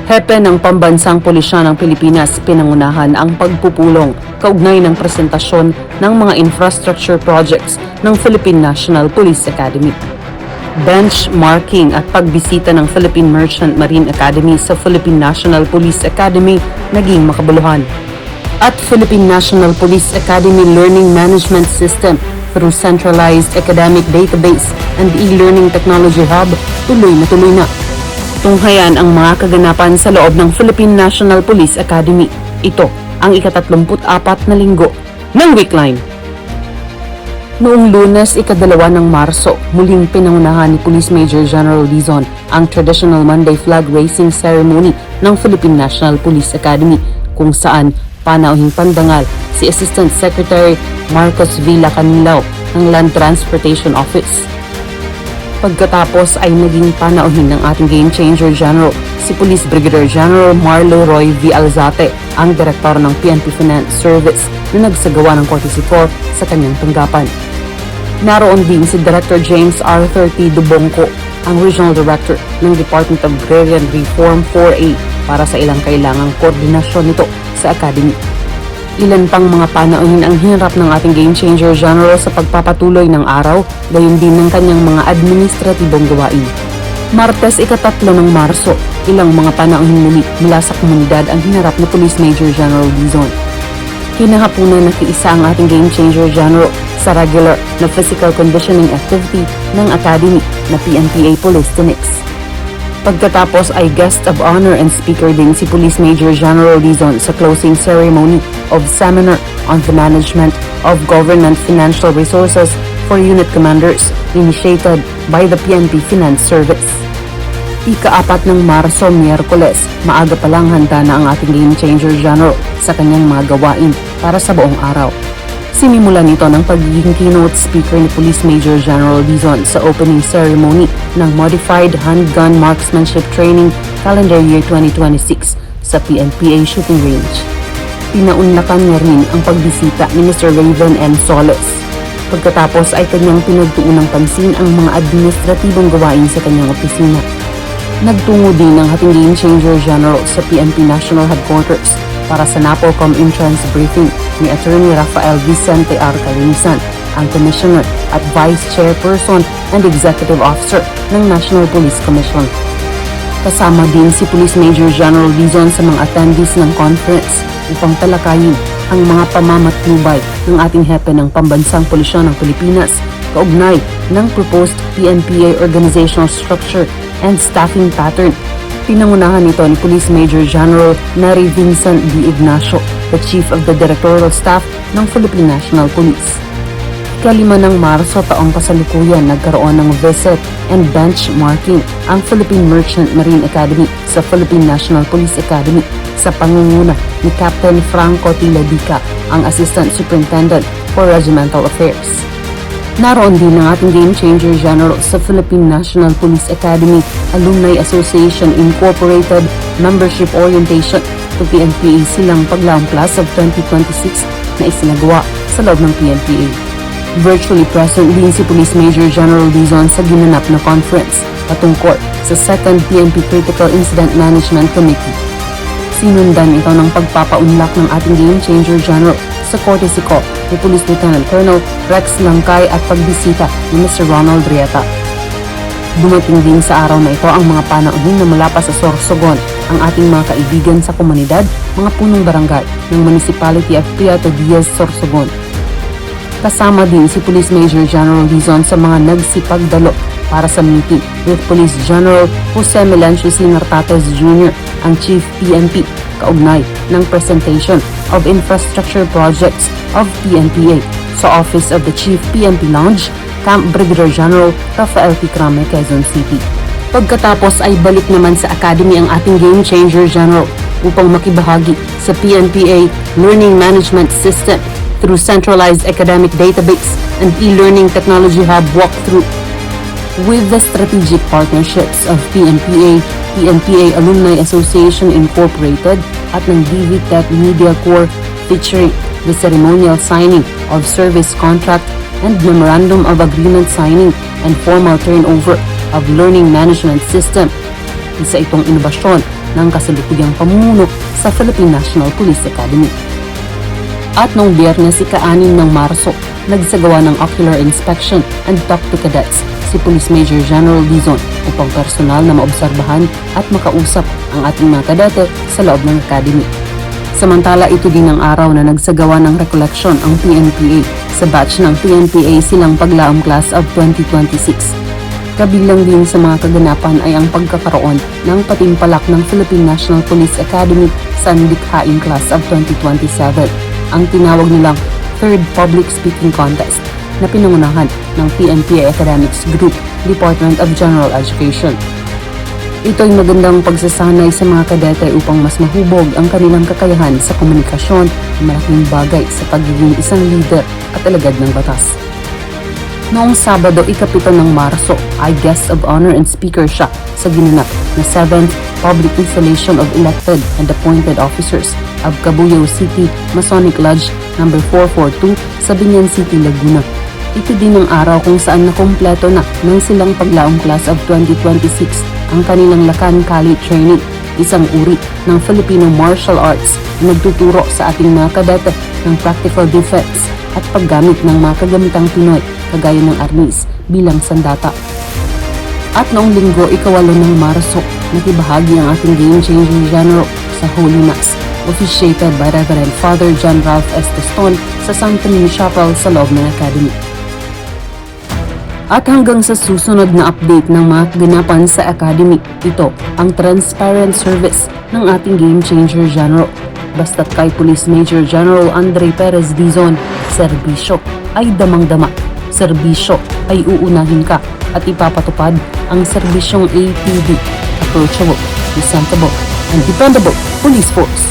Hepe ng Pambansang Pulisya ng Pilipinas pinangunahan ang pagpupulong kaugnay ng presentasyon ng mga infrastructure projects ng Philippine National Police Academy. Benchmarking at pagbisita ng Philippine Merchant Marine Academy sa Philippine National Police Academy naging makabuluhan. At Philippine National Police Academy Learning Management System through Centralized Academic Database and E-Learning Technology Hub tuloy na. Tunghayan ang mga kaganapan sa loob ng Philippine National Police Academy. Ito ang ika-34 na linggo ng Weekline. Noong Lunes, ika-2 ng Marso, muling pinangunahan ni Police Major General Dizon ang Traditional Monday Flag Raising Ceremony ng Philippine National Police Academy, kung saan panauhing pandangal si Assistant Secretary Marcos Villa Canilao ng Land Transportation Office. Pagkatapos ay naging panauhin ng ating Game Changer General, si Police Brigadier General Marlo Roy V. Alzate, ang direktor ng PNP Finance Service na nagsagawa ng courtesy call sa kanyang tanggapan. Naroon din si Director James Arthur T. Dubongco, ang Regional Director ng Department of Agrarian Reform 4A para sa ilang kailangang koordinasyon nito sa Academy. Ilan pang mga panauhin ang hinarap ng ating Game Changer General sa pagpapatuloy ng araw, gayon din ng kanyang mga administratibong gawain. Martes, ika-3 ng Marso, ilang mga panauhin muli mula sa komunidad ang hinarap ni Police Major General Dizon. Kinahaponan nakiisa ang ating Game Changer General sa regular na physical conditioning activity ng Academy na PNPA Police Clinics. Pagkatapos ay guest of honor and speaker din si Police Major General Dizon sa closing ceremony of seminar on the management of government financial resources for unit commanders initiated by the PNP Finance Service. Ika-4 ng Marso, Miyerkules, maaga pa lang handa na ang ating Game Changer General sa kanyang mga gawain para sa buong araw. Sinimula nito ng pagiging keynote speaker ni Police Major General Dizon sa opening ceremony ng Modified Handgun Marksmanship Training Calendar Year 2026 sa PNPA Shooting Range. Pinaunlakan niya rin ang pagbisita ni Mr. Raven N. Soles. Pagkatapos ay kanyang pinagtuon ng pansin ang mga administratibong gawain sa kanyang opisina. Nagtungo din ang ating Game Changer General sa PNP National Headquarters para sa NAPOLCOM entrance briefing ni Attorney Rafael Vicente R. Calinisan, ang Commissioner at Vice Chairperson and Executive Officer ng National Police Commission. Kasama din si Police Major General Dizon sa mga attendees ng conference upang talakayin ang mga pamamatnubay ng ating hepe ng Pambansang Pulisya ng Pilipinas kaugnay ng proposed PNPA organizational structure and staffing pattern. Pinangunahan nito ni Police Major General Neri Vincent D. Ignacio, the Chief of the Directorial Staff ng Philippine National Police. Ika-5 ng Marso taong kasalukuyan nagkaroon ng visit and benchmarking ang Philippine Merchant Marine Academy sa Philippine National Police Academy sa pangunguna ni Captain Franco Tiladica, ang Assistant Superintendent for Regimental Affairs. Naroon din ang ating Game Changer General sa Philippine National Police Academy Alumni Association Incorporated Membership Orientation to PNPA silang paglaang class of 2026 na isinagawa sa loob ng PNPA. Virtually present din si Police Major General Dizon sa ginanap na conference patungkol sa 2nd PNP Critical Incident Management Committee. Sinundan ito ng pagpapaunlak ng ating Game Changer General sa courtesy call ni Police Lieutenant Colonel Rex Langkay at pagbisita ni Mr. Ronald Rieta. Dumating din sa araw na ito ang mga panauhin na mula pa sa Sorsogon, ang ating mga kaibigan sa komunidad, mga punong barangay ng Municipality of Prieto Diaz, Sorsogon. Kasama din si Police Major General Dizon sa mga nagsipagdalo para sa meeting with Police General Jose Melencio Sinartates Jr., ang Chief PNP, kaugnay ng presentation of infrastructure projects of PNPA sa Office of the Chief PNP Lounge, Camp Brigadier General Rafael P. Crame, Quezon City. Pagkatapos ay balik naman sa Academy ang ating Game Changer General upang makibahagi sa PNPA Learning Management System through Centralized Academic Database and E-Learning Technology Hub walkthrough. With the strategic partnerships of PNPA, PNPA Alumni Association Incorporated at ng DVTech Media Corps, featuring the ceremonial signing of service contract and memorandum of agreement signing and formal turnover of learning management system. Isa itong inobasyon ng kasalukuyang pamumuno sa Philippine National Police Academy. At noong Biyernes ika-6 ng Marso, nagsagawa ng ocular inspection and talk to cadets si Police Major General Dizon upang personal na maobserbahan at makausap ang ating mga kadete sa loob ng academy. Samantala, ito din ang araw na nagsagawa ng recollection ang PNPA sa batch ng PNPA silang paglaom class of 2026. Kabilang din sa mga kaganapan ay ang pagkakaroon ng patimpalak ng Philippine National Police Academy Sandikhain Class of 2027, ang tinawag nilang Third Public Speaking Contest na pinangunahan ng PNPA Academics Group, Department of General Education. Ito ay magandang pagsasanay sa mga kadete upang mas mahubog ang kanilang kakayahan sa komunikasyon, malaking bagay sa pagiging isang leader at alagad ng batas. Noong Sabado, ika-7 ng Marso, ay guest of honor and speaker siya sa ginanap na 7th Public Installation of Elected and Appointed Officers of Cabuyao City Masonic Lodge No. 442 sa Binyan City, Laguna. Ito din ang araw kung saan nakumpleto na ng silang paglaong class of 2026 ang kanilang Lakan Kali Training, isang uri ng Filipino martial arts na nagtuturo sa ating mga kadete ng practical defense at paggamit ng mga kagamitang Pinoy kagaya ng arnis bilang sandata. At noong Linggo, ika-8 ng Marso, nakibahagi ang ating Game Changer General sa Holy Mass, officiated by Reverend Father John Ralph S. Teston sa Santa Nina Chapel sa loob ng Academy. At hanggang sa susunod na update ng mga kaganapan sa Academy, ito ang transparent service ng ating Game Changer General. Basta't kay Police Major General Andre Perez Dizon, serbisyo ay damang-dama. Serbisyo ay uunahin ka at ipapatupad ang serbisyong APD, approachable, presentable, and dependable police force.